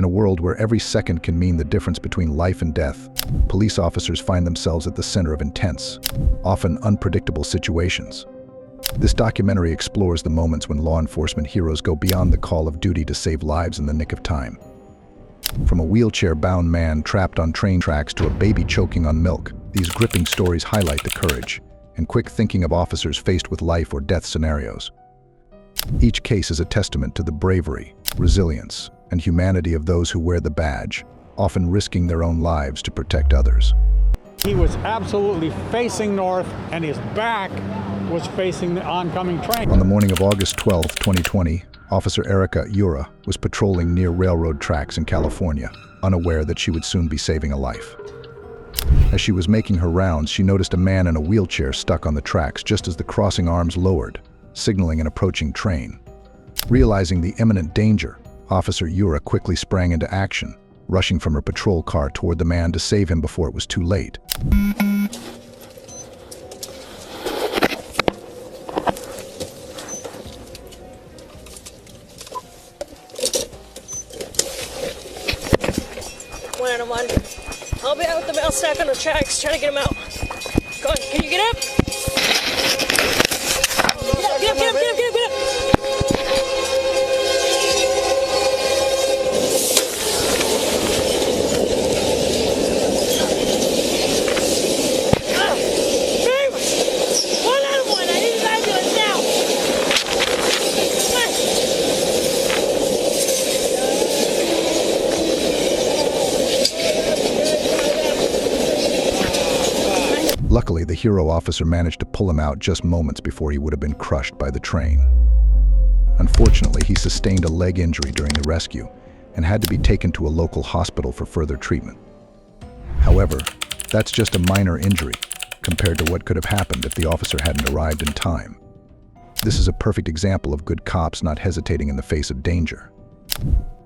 In a world where every second can mean the difference between life and death, police officers find themselves at the center of intense, often unpredictable situations. This documentary explores the moments when law enforcement heroes go beyond the call of duty to save lives in the nick of time. From a wheelchair-bound man trapped on train tracks to a baby choking on milk, these gripping stories highlight the courage and quick thinking of officers faced with life or death scenarios. Each case is a testament to the bravery, resilience, and humanity of those who wear the badge, often risking their own lives to protect others. He was absolutely facing north, and his back was facing the oncoming train. On the morning of August 12, 2020, Officer Erica Ura was patrolling near railroad tracks in California, unaware that she would soon be saving a life. As she was making her rounds, she noticed a man in a wheelchair stuck on the tracks just as the crossing arms lowered, signaling an approaching train. Realizing the imminent danger, Officer Ura quickly sprang into action, rushing from her patrol car toward the man to save him before it was too late. One out of one. I'll be out with the bell stack on the tracks, trying to get him out. Go on, can you get up? Get up, get up, get up, get up, get up! One out of one, I need an ambulance now! Luckily, the hero officer managed to pull him out just moments before he would have been crushed by the train. Unfortunately, he sustained a leg injury during the rescue and had to be taken to a local hospital for further treatment. However, that's just a minor injury compared to what could have happened if the officer hadn't arrived in time. This is a perfect example of good cops not hesitating in the face of danger.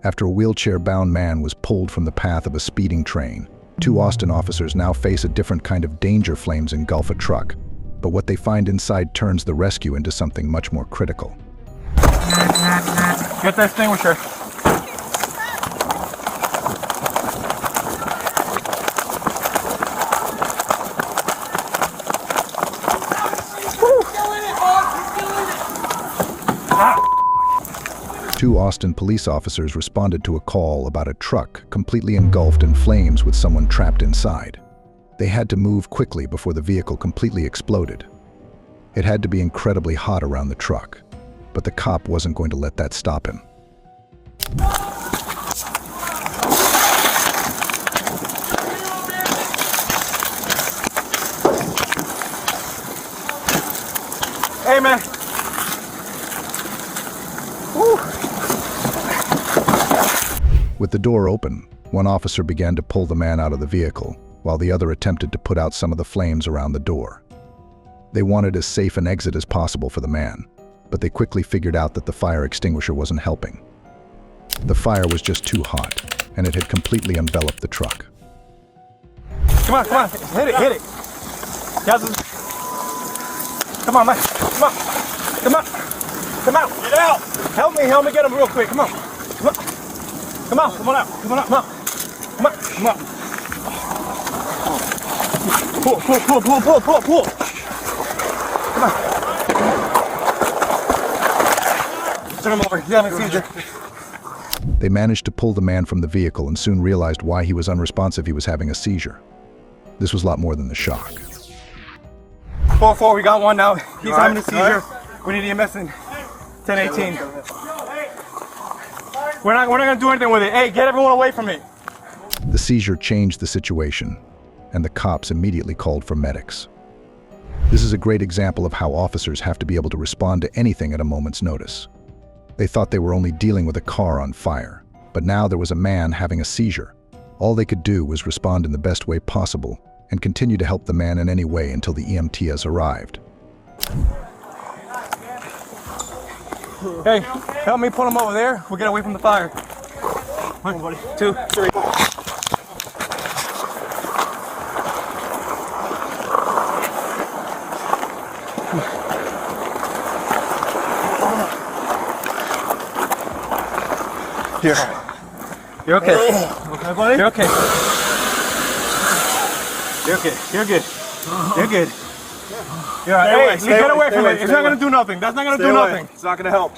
After a wheelchair-bound man was pulled from the path of a speeding train, two Austin officers now face a different kind of danger. Flames engulf a truck, but what they find inside turns the rescue into something much more critical. Get the extinguisher. Two Austin police officers responded to a call about a truck completely engulfed in flames with someone trapped inside. They had to move quickly before the vehicle completely exploded. It had to be incredibly hot around the truck, but the cop wasn't going to let that stop him. Hey, man. Woo. With the door open, one officer began to pull the man out of the vehicle, while the other attempted to put out some of the flames around the door. They wanted as safe an exit as possible for the man, but they quickly figured out that the fire extinguisher wasn't helping. The fire was just too hot, and it had completely enveloped the truck. Come on, come on. Hit it, hit it. Come on, man. Come on. Come on. Come out. Get out. Help me get him real quick. Come on. Come on. Come on, come on out. Come on out. Come on. Come on. Come on. Pull. Come on. Turn him over. You have a seizure. They managed to pull the man from the vehicle and soon realized why he was unresponsive. He was having a seizure. This was a lot more than the shock. 4-4, we got one now. He's having a seizure. We need EMS in 1018. We're not gonna do anything with it. Hey, get everyone away from me. The seizure changed the situation, and the cops immediately called for medics. This is a great example of how officers have to be able to respond to anything at a moment's notice. They thought they were only dealing with a car on fire, but now there was a man having a seizure. All they could do was respond in the best way possible and continue to help the man in any way until the EMTs arrived. Hey, help me pull him over there. We'll get away from the fire. 1, 2, 3. Here. You're okay. Okay, buddy? You're okay. You're okay. You're good. You're good. You're all right. Hey, get away from it. It's not going to do nothing. That's not going to do nothing. It's not going to help.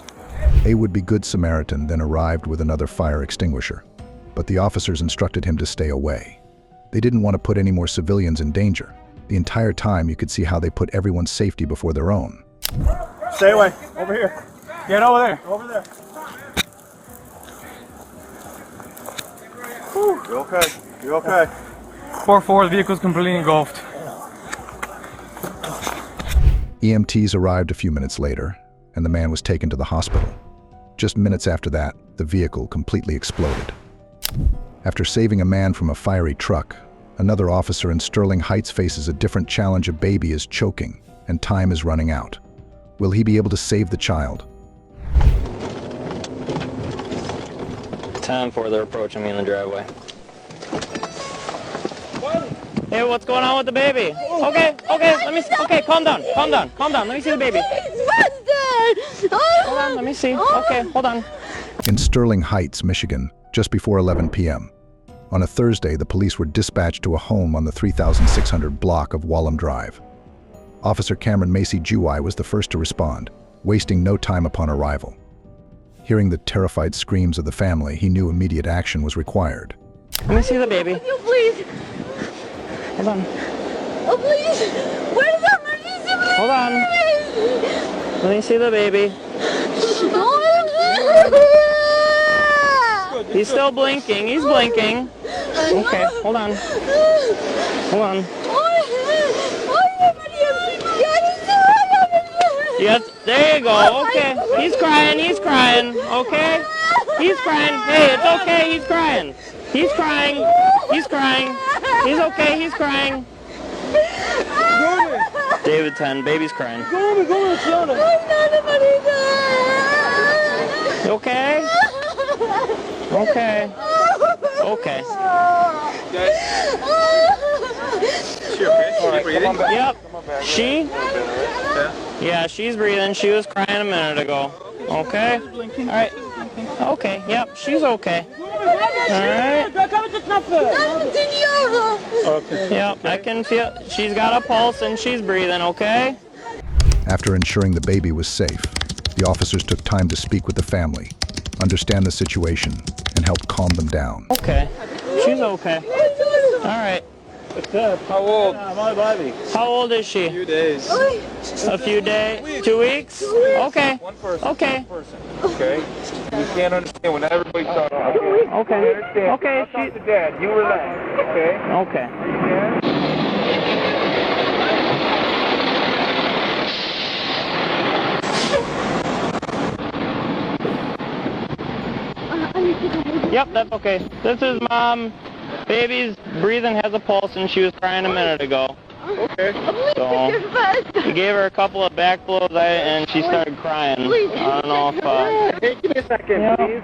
A would-be Good Samaritan then arrived with another fire extinguisher, but the officers instructed him to stay away. They didn't want to put any more civilians in danger. The entire time you could see how they put everyone's safety before their own. Stay away. Over here. Get over there. Over there. Whew. You're okay. You're okay. 4-4, the vehicle's completely engulfed. EMTs arrived a few minutes later, and the man was taken to the hospital. Just minutes after that, the vehicle completely exploded. After saving a man from a fiery truck, another officer in Sterling Heights faces a different challenge. A baby is choking, and time is running out. Will he be able to save the child? 10-4, they're approaching me in the driveway. Hey, what's going on with the baby? Okay, let me see. Okay, calm down, let me see the baby. Hold on, let me see. Okay, hold on. In Sterling Heights, Michigan, just before 11 p.m. On a Thursday, the police were dispatched to a home on the 3600 block of Wallem Drive. Officer Cameron Macy Jewy was the first to respond, wasting no time upon arrival. Hearing the terrified screams of the family, he knew immediate action was required. Let me see the baby. You please. Hold on. Oh, please. Where's the emergency, please? Hold on. Let me see the baby. He's still blinking. He's blinking. Okay, hold on. Hold on. Yes, there you go. Okay. He's crying. Okay. He's crying. Hey, it's okay. He's crying. He's crying. He's okay. He's crying. David 10, baby's crying. You okay? Okay. Yep. Yeah, she's breathing. She was crying a minute ago. Okay? Alright. Okay, yep, she's okay. Alright. Yep, I can feel she's got a pulse and she's breathing, okay? After ensuring the baby was safe, the officers took time to speak with the family, understand the situation, and help calm them down. Okay. She's okay. Alright. How old? How old is she? A few days. A few days? 2 weeks? Okay. One person. Okay. Okay. You can't understand when everybody's talking. Okay. Okay. I'll talk to Dad. You relax. Okay? Okay. Yep, that's okay. This is Mom. Baby's breathing, has a pulse, and she was crying a minute ago. Okay. So, we gave her a couple of back blows, and she started crying. I don't know if, Hey, give me a second, please.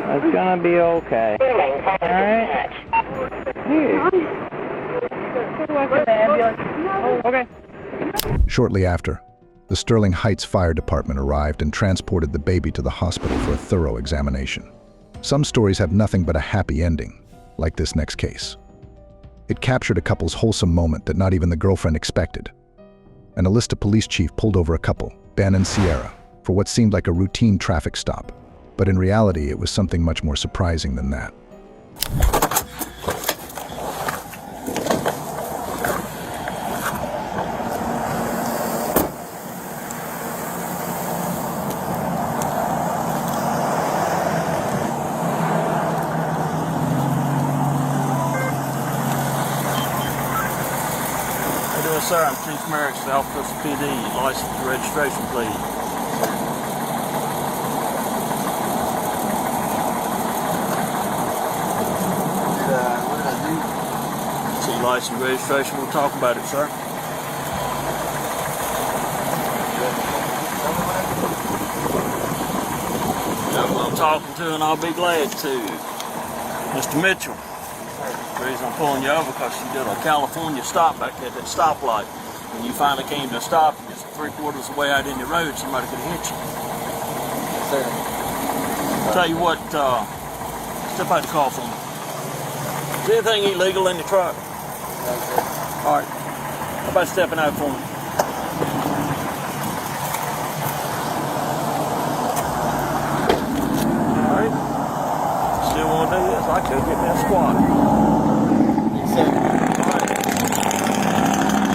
It's gonna be okay. Alright? Okay. Shortly after, the Sterling Heights Fire Department arrived and transported the baby to the hospital for a thorough examination. Some stories have nothing but a happy ending, like this next case. It captured a couple's wholesome moment that not even the girlfriend expected. An Alista police chief pulled over a couple, Ben and Sierra, for what seemed like a routine traffic stop. But in reality, it was something much more surprising than that. Sir, I'm Chief Merrick, South Coast PD. License and registration, please. What did I do? See license and registration. We'll talk about it, sir. I'm talking to, and I'll be glad to. Mr. Mitchell. The reason I'm pulling you over because you did a California stop back at that stoplight. When you finally came to a stop, and just 3/4 of the way out in the road, somebody could have hit you. Sir. Tell you what, Step out the car for me. Is anything illegal in the truck? All right. How about stepping out for me? All right. Still want to do this? I could get me a squat. Yes, sir. All right.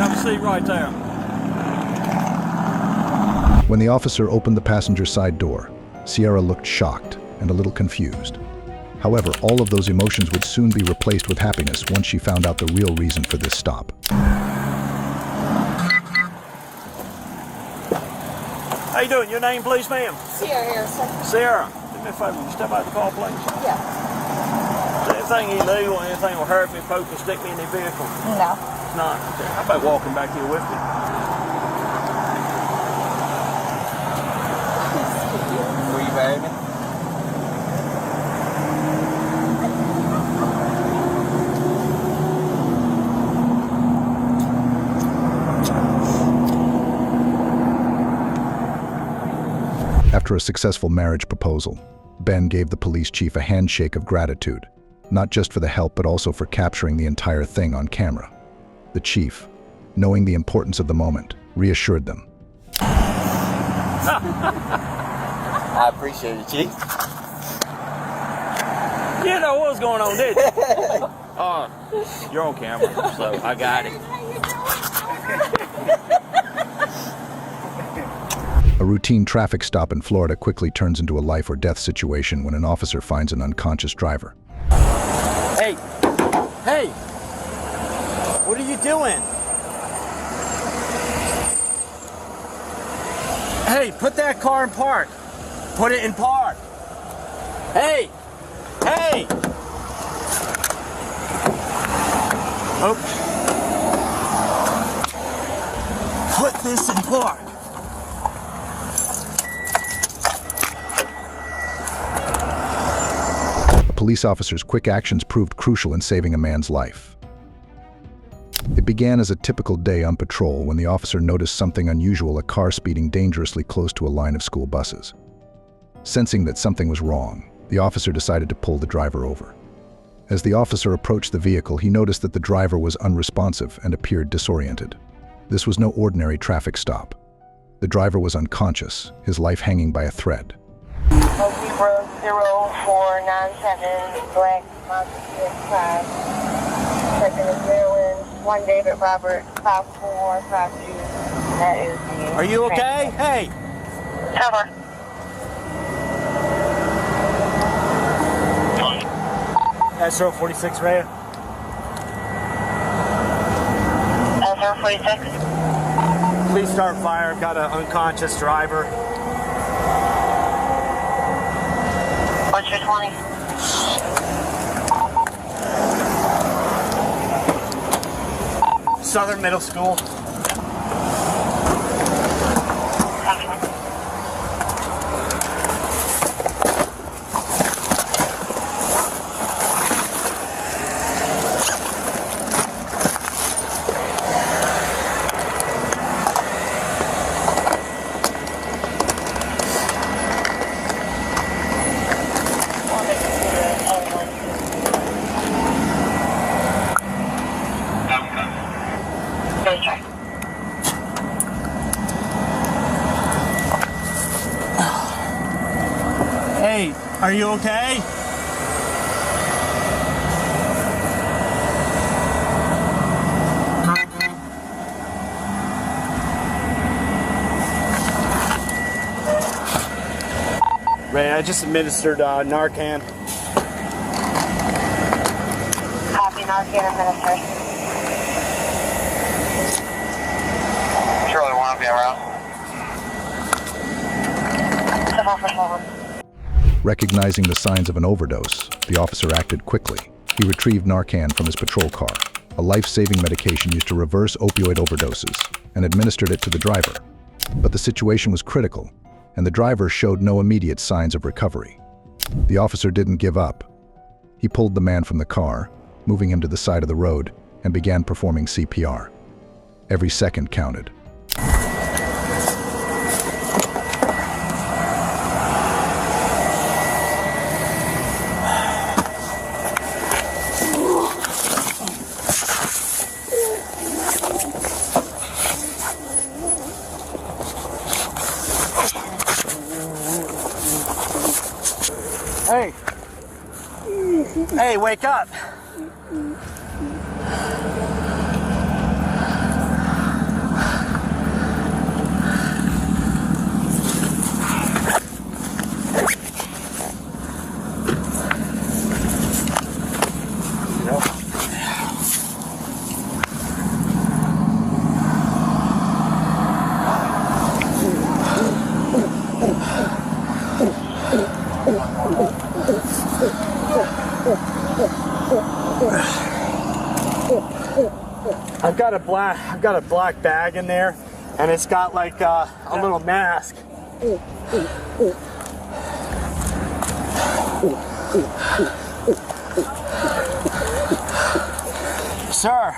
Have a seat right there. When the officer opened the passenger side door, Sierra looked shocked and a little confused. However, all of those emotions would soon be replaced with happiness once she found out the real reason for this stop. How you doing? Your name, please, ma'am? Sierra here, sir. Sarah. Do me a favor. Will you step out of the car, please? Yeah. Is anything illegal? Anything will hurt me, poke me, stick me in the vehicle? No. Not. Okay. How about walking back here with me? Will you marry me? After a successful marriage proposal, Ben gave the police chief a handshake of gratitude, not just for the help but also for capturing the entire thing on camera. The chief, knowing the importance of the moment, reassured them. I appreciate it, Chief. You know what was going on, did you? You're on camera, so I got it. A routine traffic stop in Florida quickly turns into a life or death situation when an officer finds an unconscious driver. Hey! Hey! What are you doing? Hey, put that car in park. Put it in park. Hey! Hey! Oops. Put this in park. A police officer's quick actions proved crucial in saving a man's life. It began as a typical day on patrol when the officer noticed something unusual, a car speeding dangerously close to a line of school buses. Sensing that something was wrong, the officer decided to pull the driver over. As the officer approached the vehicle, he noticed that the driver was unresponsive and appeared disoriented. This was no ordinary traffic stop. The driver was unconscious, his life hanging by a thread. Zebra 0497 Black Mazda 5. Second is Maryland, 1 David Robert 5452. That is the. Are you okay? Hey! Cover. S046 Ray. S046. Please start fire. Got an unconscious driver. What's your 20? Southern Middle School. Hey, are you okay? Ray, I just administered Narcan. Copy, Narcan administered. Charlie 1, be around. 747. Recognizing the signs of an overdose, the officer acted quickly. He retrieved Narcan from his patrol car, a life-saving medication used to reverse opioid overdoses, and administered it to the driver. But the situation was critical, and the driver showed no immediate signs of recovery. The officer didn't give up. He pulled the man from the car, moving him to the side of the road, and began performing CPR. Every second counted. Hey, wake up. I've got a black bag in there, and it's got like a little mask. Sir.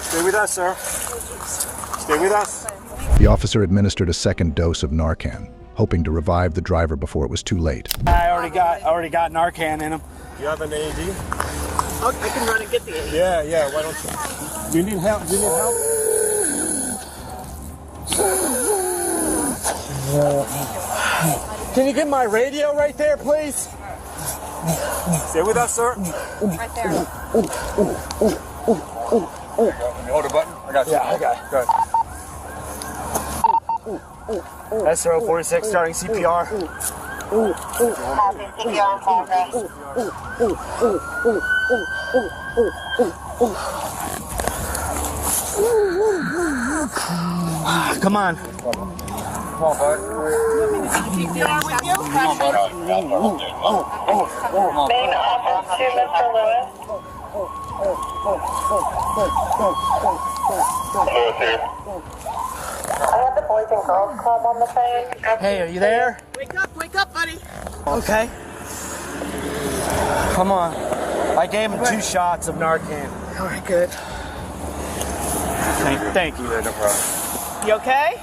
Stay with us, sir. Stay with us. The officer administered a second dose of Narcan, hoping to revive the driver before it was too late. I already got Narcan in him. You have an AED? I can run and get the AED. Yeah, why don't you? Do you need help? Can you get my radio right there, please? Stay with us, sir. Right there. Can you hold the button? I got you. Yeah, I got it. Good. SRO 46 starting CPR. Copy, CPR in progress. Come on. Come on, bud. CPR with you? Main office to Mr. Lewis. Lewis here. I have the Boys and Girls Club on the phone. Hey, are you there? Wake up, buddy. Okay. Come on. I gave him 2 shots of Narcan. All right, good. Thank you. No problem. You okay?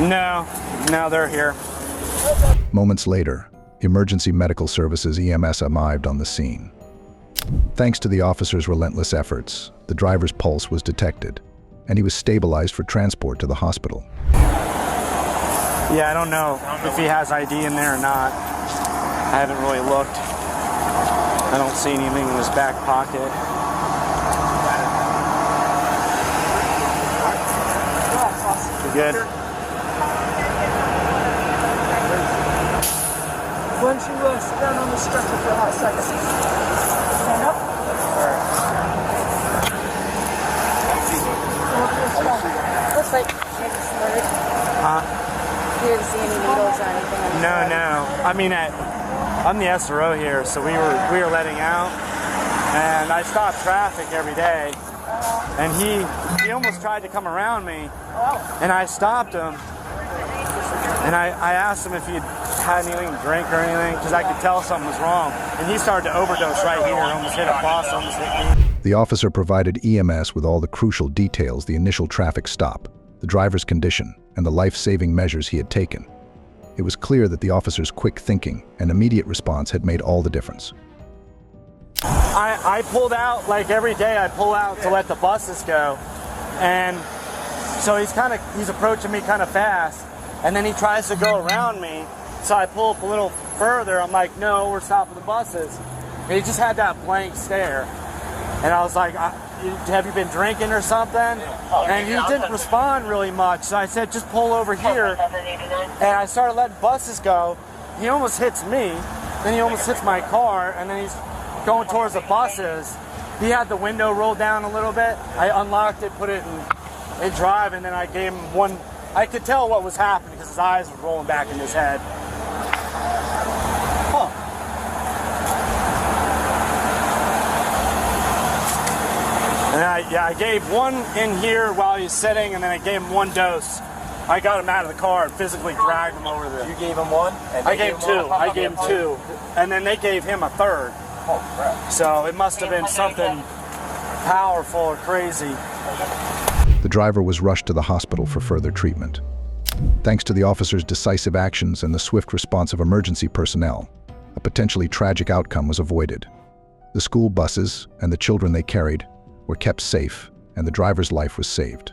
No, they're here. Moments later, emergency medical services EMS arrived on the scene. Thanks to the officer's relentless efforts, the driver's pulse was detected, and he was stabilized for transport to the hospital. Yeah, I don't know if he has ID in there or not. I haven't really looked. I don't see anything in his back pocket. You good? Why don't you sit down on the stretcher for a hot second? Stand up. Looks like maybe snorted. Huh? You didn't see any needles or anything? No. I mean, I'm the SRO here, so we were letting out, and I stop traffic every day, and he almost tried to come around me, and I stopped him, and I asked him if he had anything to drink or anything, because I could tell something was wrong, and he started to overdose right here, almost hit a bus, almost hit me. The officer provided EMS with all the crucial details: the initial traffic stop, the driver's condition, and the life-saving measures he had taken. It was clear that the officer's quick thinking and immediate response had made all the difference. I pulled out, like every day I pull out to let the buses go, and so he's approaching me kind of fast, and then he tries to go around me, so I pull up a little further. I'm like, no, we're stopping the buses. And he just had that blank stare, and I was like, have you been drinking or something? And he didn't respond really much, so I said, just pull over here, and I started letting buses go. He almost hits me, then he almost hits my car, and then he's going towards the buses. He had the window rolled down a little bit. I unlocked it, put it in drive, and then I gave him one. I could tell what was happening because his eyes were rolling back in his head. Huh. And I gave one in here while he was sitting, and then I gave him 1 dose. I got him out of the car and physically dragged him over there. You gave him 1? I gave him 2. I gave him 2. And then they gave him a 3rd. Oh, crap. So it must have been something powerful or crazy. The driver was rushed to the hospital for further treatment. Thanks to the officer's decisive actions and the swift response of emergency personnel, a potentially tragic outcome was avoided. The school buses and the children they carried were kept safe, and the driver's life was saved.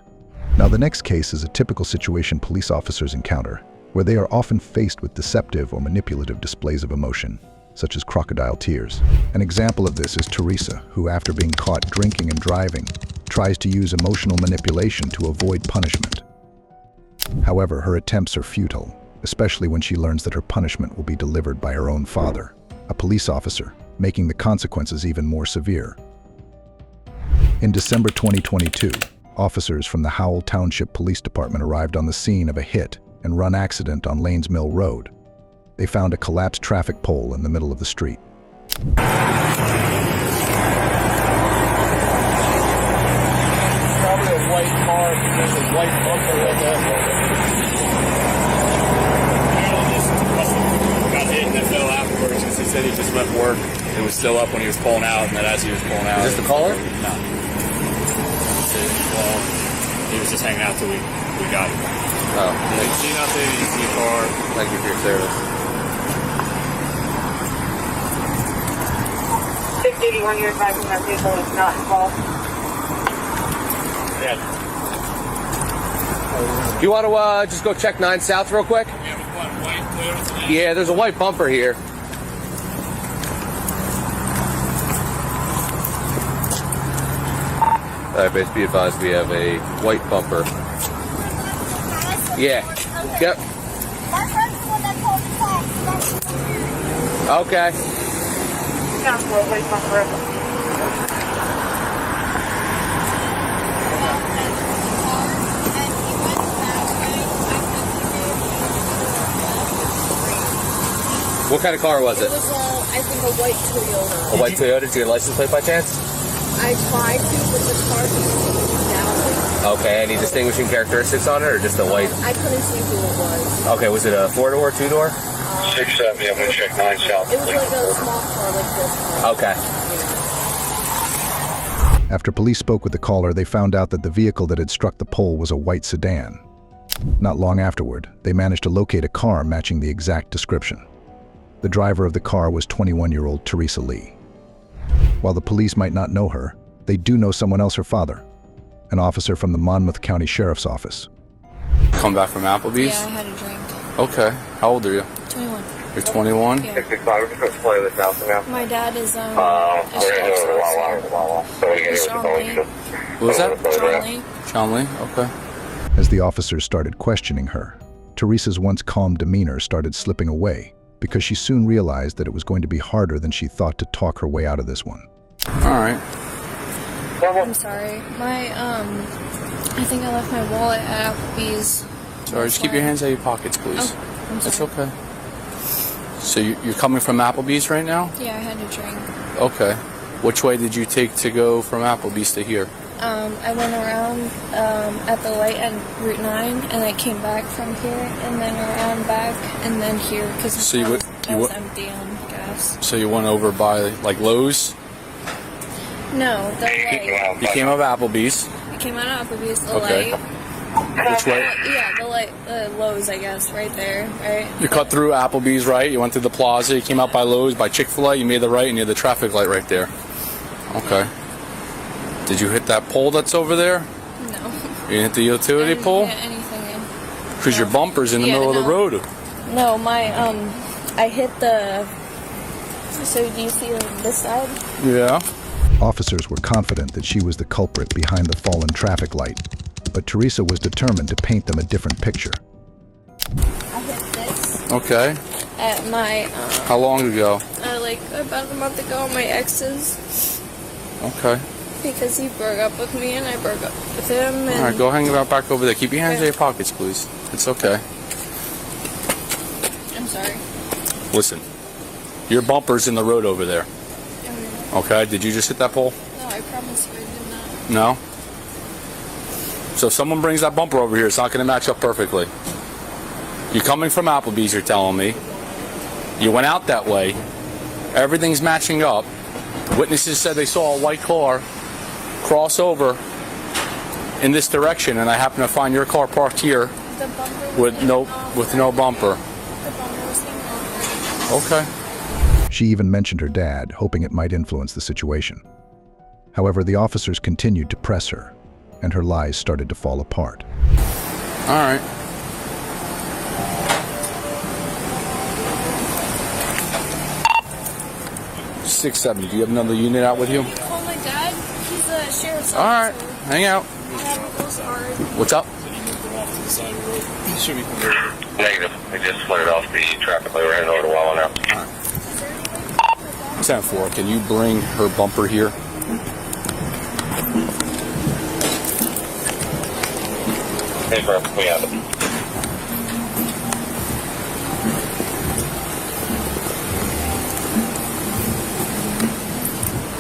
Now, the next case is a typical situation police officers encounter, where they are often faced with deceptive or manipulative displays of emotion, such as crocodile tears. An example of this is Teresa, who, after being caught drinking and driving, tries to use emotional manipulation to avoid punishment. However, her attempts are futile, especially when she learns that her punishment will be delivered by her own father, a police officer, making the consequences even more severe. In December 2022, officers from the Howell Township Police Department arrived on the scene of a hit-and-run accident on Lanes Mill Road. They found a collapsed traffic pole in the middle of the street. Probably a white car because there's a white bumper right there. Got hit and then fell afterwards because he said he just left work. It was still up when he was pulling out, and then as he was pulling out... Is this the caller? No. Well, he was just hanging out till we got him. Oh. He didn't see nothing, he didn't see a car. Thank you for your service. 681, you're advising that vehicle is not involved. Yeah. You want to just go check 9 South real quick? Yeah, with what, white Toyota? Yeah, there's a white bumper here. Alright, base, be advised we have a white bumper. Yeah. Yep. Okay. Down for a white bumper. What kind of car was it? It was, I think, a white Toyota. A white Toyota? Did you get a license plate by chance? I tried to, but the car just down. Okay, any distinguishing characteristics on it, or just a white? I couldn't see who it was. Okay, was it a 4-door, 2-door? 670, I'm going to check 9 South. It was like a small car like this car. Okay. After police spoke with the caller, they found out that the vehicle that had struck the pole was a white sedan. Not long afterward, they managed to locate a car matching the exact description. The driver of the car was 21-year-old Teresa Lee. While the police might not know her, they do know someone else, her father, an officer from the Monmouth County Sheriff's Office. Come back from Applebee's? Yeah, I had a drink. Okay. How old are you? 21. You're 21? Yeah. 665, we're just going to play this out now. My dad is, We're going to go to the Wawa. So we're going to get it. What was that? Charlie. Chomley? Okay. As the officers started questioning her, Teresa's once calm demeanor started slipping away because she soon realized that it was going to be harder than she thought to talk her way out of this one. Alright. I'm sorry. I think I left my wallet at Applebee's. Sorry, just keep your hands out of your pockets, please. Oh, I'm That's sorry. okay. So you're coming from Applebee's right now? Yeah, I had a drink. Okay. Which way did you take to go from Applebee's to here? I went around at the light on Route 9, and I came back from here, and then around back, and then here, because So it was empty on gas. So you went over by, like, Lowe's? No, the light. You came up Applebee's. I came out of Applebee's, the Okay. light. Which way? Yeah, the light, the Lowe's, I guess, right there, right? You cut through Applebee's, right? You went through the plaza, you came out by Lowe's, by Chick-fil-A, you made the right, and you had the traffic light right there. Okay. Did you hit that pole that's over there? No. You didn't hit the utility pole? Hit anything. Because your bumper's in the middle of the road. No, I hit the. So do you see this side? Yeah. Officers were confident that she was the culprit behind the fallen traffic light, but Teresa was determined to paint them a different picture. I hit this. Okay. At my. How long ago? Like about a month ago, my ex's. Okay. Because he broke up with me and I broke up with him. And All right, go hang out back over there. Keep your hands in your pockets, please. It's okay. I'm sorry. Listen, your bumper's in the road over there. Okay, did you just hit that pole? No, I promise you I did not. No? So if someone brings that bumper over here, it's not going to match up perfectly. You're coming from Applebee's, you're telling me. You went out that way. Everything's matching up. Witnesses said they saw a white car cross over in this direction, and I happen to find your car parked here with no bumper. The bumper was hanging off. Okay. She even mentioned her dad, hoping it might influence the situation. However, the officers continued to press her, and her lies started to fall apart. All right. .670. Do you have another unit out with you? Call my dad. He's a sheriff's officer. All right. Hang out. What's up? Negative. I just flooded off the traffic light. We're heading over to Wallow now. 10-4. Can you bring her bumper here? Hey, bro. We have it.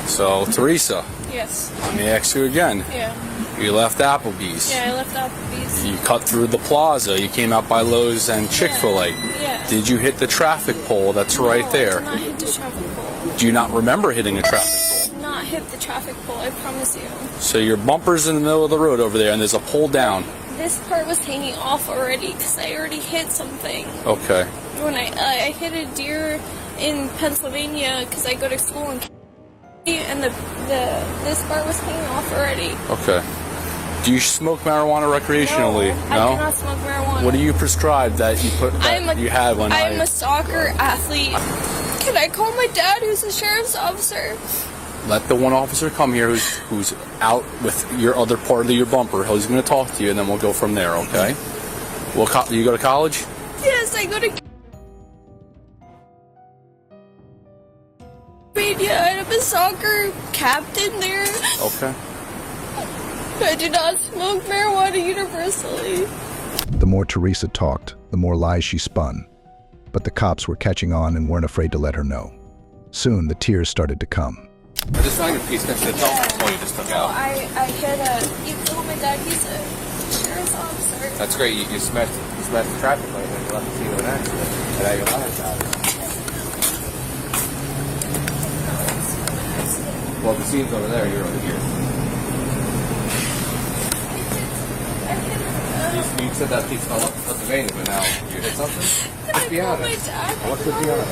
So, Teresa, Yes. let me ask you again. Yeah. You left Applebee's. Yeah, I left Applebee's. You cut through the plaza. You came out by Lowe's and Chick-fil-A. Yeah. Did you hit the traffic pole that's right there? I did not hit the traffic pole. Do you not remember hitting a traffic pole? I did not hit the traffic pole, I promise you. So your bumper's in the middle of the road over there, and there's a pole down. This part was hanging off already because I already hit something. Okay. When I hit a deer in Pennsylvania because I go to school in and this part was hanging off already. Okay. Do you smoke marijuana recreationally? No? I do not smoke marijuana. What do you prescribe that you put that you had when I'm a soccer athlete. Can I call my dad, who's a sheriff's officer? Let the one officer come here who's out with your other part of your bumper. He's going to talk to you, and then we'll go from there. Okay? You go to college? Yes, I go to I'm a soccer captain there. Okay. I do not smoke marijuana universally. The more Teresa talked, the more lies she spun. But the cops were catching on and weren't afraid to let her know. Soon, the tears started to come. I just found your piece next to the telephone pole you just took out. I hit you call my dad, he's a sheriff's officer. That's great. You smashed the traffic light and you left the scene of an accident. And now you're lying about it. Well, the scene's over there, you're over here. You said that piece fell off Pennsylvania, but now you hit something? What's the honor? What's the honor?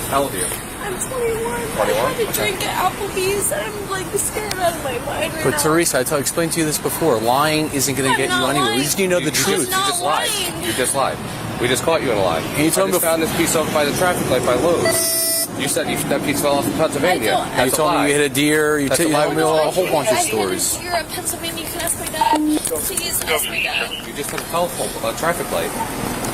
How old are you? I'm 21. 21? I had a drink at Applebee's and I'm like scared out of my mind right But now. Teresa, I explained to you this before. Lying isn't going to get you anywhere. At least you know the truth. You just lied. You just lied. We just caught you in a lie. And you told me found this piece over by the traffic light by Lowe's. You said that piece fell off in Pennsylvania. And you told me you hit a deer. You told me a whole bunch of stories. I hit a deer at Pennsylvania. You can ask my dad. Please ask my dad. You just hit a telephone, a traffic light.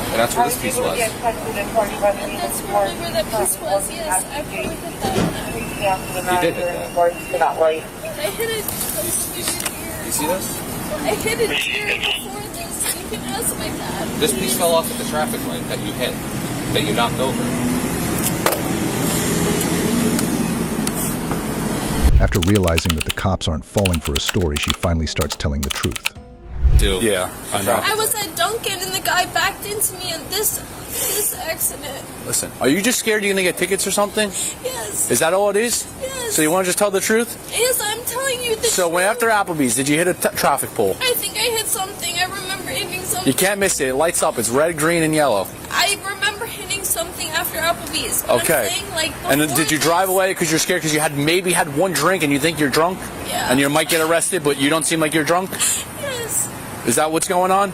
And that's where this piece was. That's probably where that piece was, yes. I probably hit that. You did hit that. I hit a deer. You see this? I hit a deer before this. You can ask my dad. This piece fell off at the traffic light that you hit, that you knocked over. After realizing that the cops aren't falling for a story, she finally starts telling the truth. Yeah, I know. I was at Dunkin' and the guy backed into me in this accident. Listen, are you just scared you're going to get tickets or something? Yes. Is that all it is? Yes. So you want to just tell the truth? Yes, I'm telling you the truth. So when after Applebee's, did you hit a traffic pole? I think I hit something. I remember hitting something. You can't miss it. It lights up. It's red, green, and yellow. I remember hitting something after Applebee's. But Okay. I'm saying, like, And then did you drive away because you're scared because you maybe had one drink and you think you're drunk? Yeah. And you might get arrested, but you don't seem like you're drunk? Yes. Is that what's going on?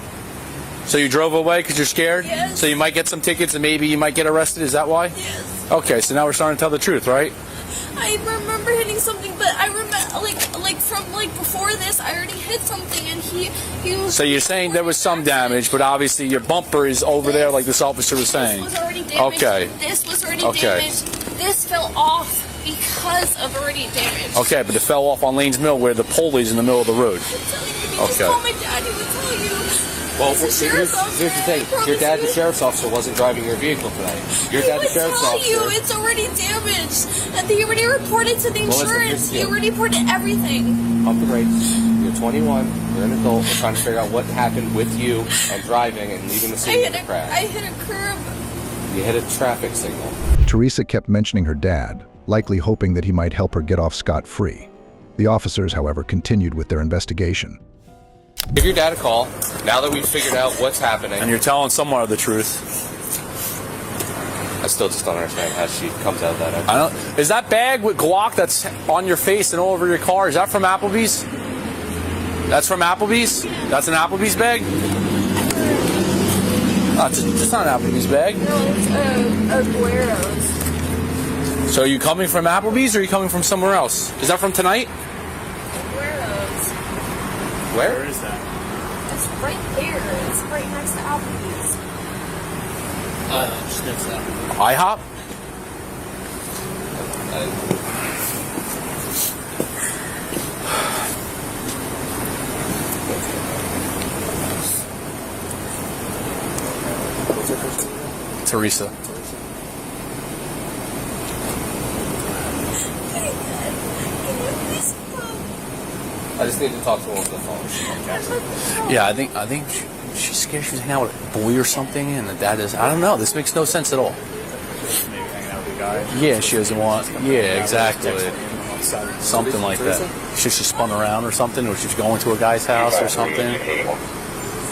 So you drove away because you're scared? Yes. So you might get some tickets and maybe you might get arrested? Is that why? Yes. Okay, so now we're starting to tell the truth, right? I remember hitting something, but I remember, before this, I already hit something, and he was... So you're saying there was some damage, but obviously your bumper is over there like this officer was saying. This was already damaged. Okay. This was already damaged. This fell off because of already damaged. Okay, but it fell off on Lanes Mill where the pole is in the middle of the road. Just call my dad, he would tell you. Well, He's a here's sheriff's the thing. officer, Your dad, I the sheriff's officer, wasn't driving your vehicle today. Your dad, the sheriff's tell officer... you, it's already damaged. And they already reported to the Well, listen, insurance. here's He already reported everything. Pump the brakes. You're 21. You're an adult. We're trying to figure out what happened with you and driving and leaving the scene of the crash. I hit a curb. You hit a traffic signal. Teresa kept mentioning her dad, likely hoping that he might help her get off scot-free. The officers, however, continued with their investigation. Give your dad a call, now that we've figured out what's happening. And you're telling someone the truth. I still just don't understand how she comes out of that. I don't. Is that bag with guac that's on your face and all over your car? Is that from Applebee's? That's from Applebee's. That's an Applebee's bag. Oh, it's not an Applebee's bag. No, it's Aguero's. So are you coming from Applebee's or are you coming from somewhere else? Is that from tonight? Aguero's. Where is that? It's right there. It's right next to Applebee's. Just next to that. IHOP? Teresa. I just need to talk to her on the phone. Yeah, I think she's scared she's hanging out with a boy or something, and the dad is. I don't know. This makes no sense at all. Maybe hanging out with a guy. Yeah, she doesn't want. Yeah, exactly. Something like that. She spun around or something, or she's going to a guy's house or something.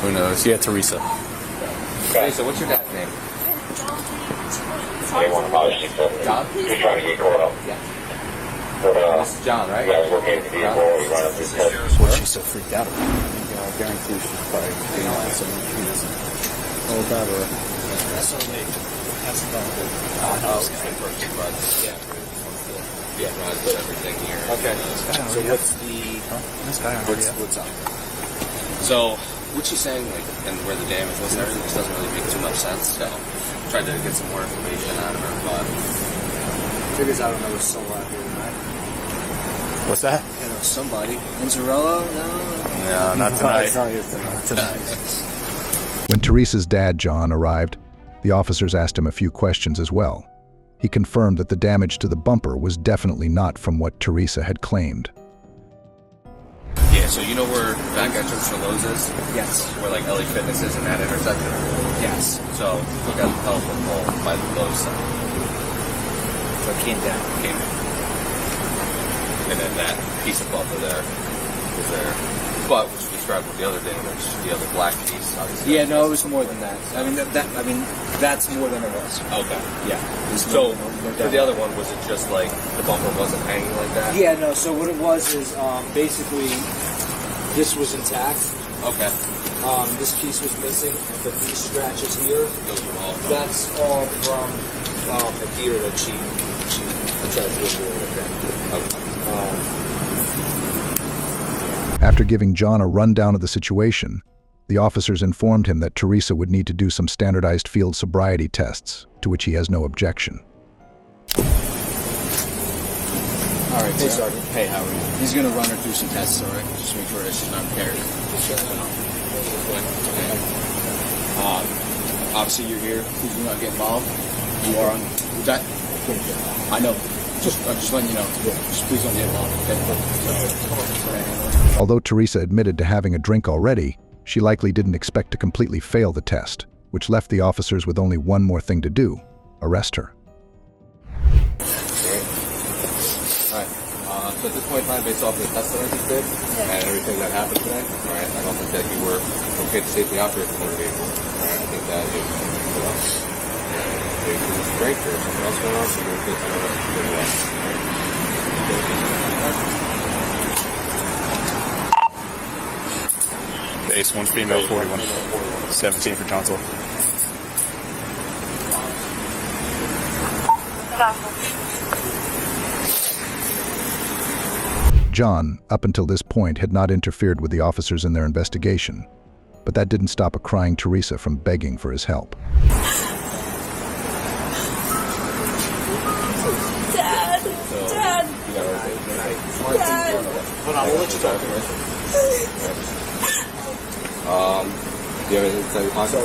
Who knows? Yeah, Teresa. Teresa, what's your dad's name? John? You're trying to get caught up. Yeah. But, This is John, right? you guys working at the vehicle, you run up this test. Well, she's so freaked out about it. I guarantee she's probably being honest. I mean, she doesn't hold that or. That's only. That's about it. Yeah, Ron put everything here. Okay. So what's the? This guy What's up? So, what she's saying, like, and where the damage was and everything, just doesn't really make too much sense. So, tried to get some more information out of her, but Figures I don't know what's still out here tonight. What's that? You know, somebody. Inzarello? No. No, not tonight. It's not here tonight. When Teresa's dad, John, arrived, the officers asked him a few questions as well. He confirmed that the damage to the bumper was definitely not from what Teresa had claimed. yeah. So you know where back entrance to Lowe's is? Yes. Where like LA Fitness is in that intersection. Yes. So look at the telephone pole by the Lowe's sign. So it came down. Came in. And then that piece of buffer there was there. But which described with the other damage, the other black piece. Obviously. Yeah, no, it was more than that. I mean, that's more than it was. Okay. Yeah. So for the other one, was it just like the bumper wasn't hanging like that? Yeah, no. So what it was is basically this was intact. Okay. This piece was missing, but these scratches here, Those were all. that's all from the gear that she tried to avoid. Okay. After giving John a rundown of the situation, the officers informed him that Teresa would need to do some standardized field sobriety tests, to which he has no objection. All right, hey, Sergeant. Hey, how are you? He's going to run her through some tests, all right? Just make sure that she's not impaired. Obviously, you're here. Please do not get involved. You are on that. I know. Just letting you know. Just please don't get involved. Okay? Although Teresa admitted to having a drink already, she likely didn't expect to completely fail the test, which left the officers with only one more thing to do: arrest her. Alright, so at this point in time, based off the test that I just did, and everything that happened today, alright, I don't think that you were okay to safely operate the motor vehicle. Alright, I think that is, it was great, there's something else going on, so you're okay to arrest you as Base 1 female 41. 17 for Johnsville. John, up until this point, had not interfered with the officers in their investigation, but that didn't stop a crying Teresa from begging for his help. Dad! Dad! Dad! Hold on, we'll let you talk. Do you have anything inside your pocket? No.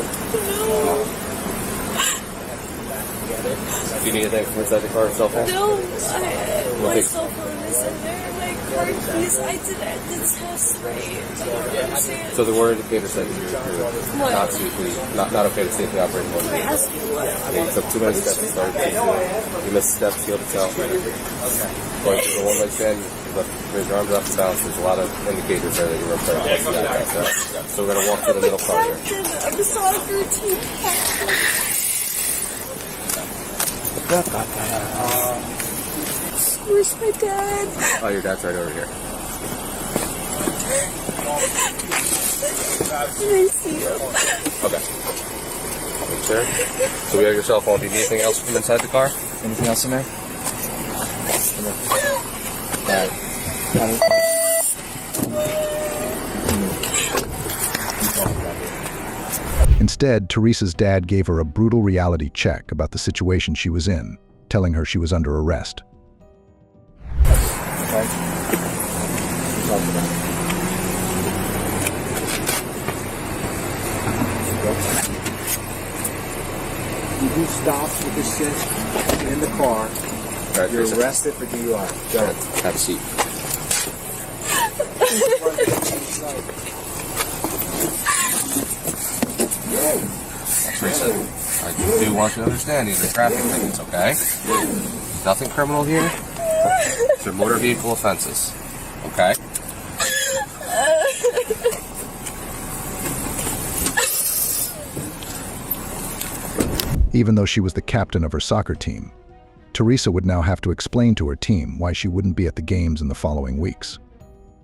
Do you need anything from inside the car, cell phone? No, my cell phone is in there. My car keys. I did the test right. So the word indicator said you're not safely, not okay to safely operate the motor vehicle. Okay, you took too many steps to start. You missed steps, healed itself. Going through the one-way stand, you raise your arms up and down. So there's a lot of indicators there that you're impaired. So we're going to walk through the middle part here. I'm a soccer team captain. Where's my dad? Oh, your dad's right over here. Can I see him? Okay. Sure. So we have your cell phone. Do you need anything else from inside the car? Anything else in there? Dad. Instead, Teresa's dad gave her a brutal reality check about the situation she was in, telling her she was under arrest. You do stops with this shit in the car. Right, you're arrested for DUI. Go. Have a seat. Teresa, I do want you to understand these are traffic tickets, okay? Nothing criminal here. They're motor vehicle offenses, okay? Even though she was the captain of her soccer team, Teresa would now have to explain to her team why she wouldn't be at the games in the following weeks.